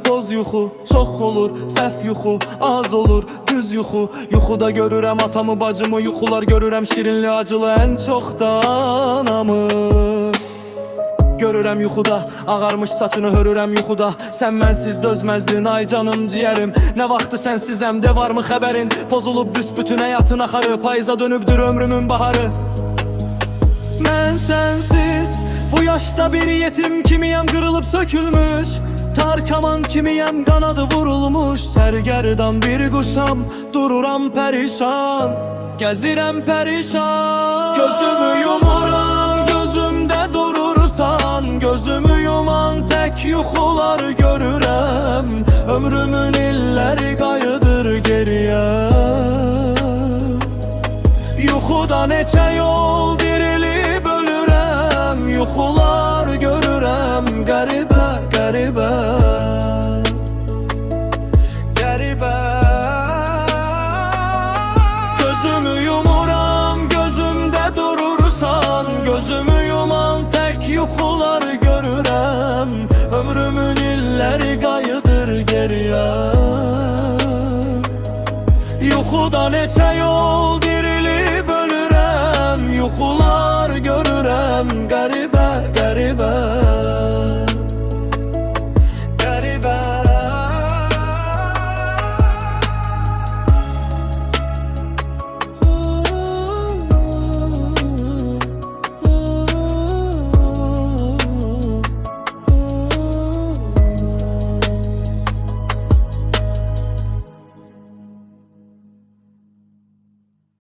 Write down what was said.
Boz yuxu çox olur, səhv yuxu az olur, düz yuxu. Yuxuda görürəm atamı, bacımı, yuxular görürəm şirinli, acılı, ən çox da anamı. Görürəm yuxuda, ağarmış saçını hörürəm yuxuda. Sən mənsiz dözməzdin, ay canım ciyərim. Nə vaxtı sənsizəm, de varmı xəbərin? Pozulub büsbütün həyatın axarı, payıza dönübdür ömrümün baharı. Mən sənsiz bu yaşda bir yetim kimiyəm, qırılıb sökülmüş tarkaman kimiyəm, qanadı vurulmuş. Sərgərdan bir quşam, dururam pərişan, gəzirəm pərişan. Gözümü yumuram, gözümdə durursan, gözümü yuman tək yuxular görürəm. Ömrümün illəri qayıdır geriyə. Yuxuda neçə yol dirilib ölürəm, yuxular görürəm qəribə, qəribə, qəribə. Gözümü yumuram, gözümdə durursan, gözümü yuman tək yuxular görürəm. Ömrümün illəri qayıdır geriyə. Yuxuda neçə yol dirilib ölürəm, yuxular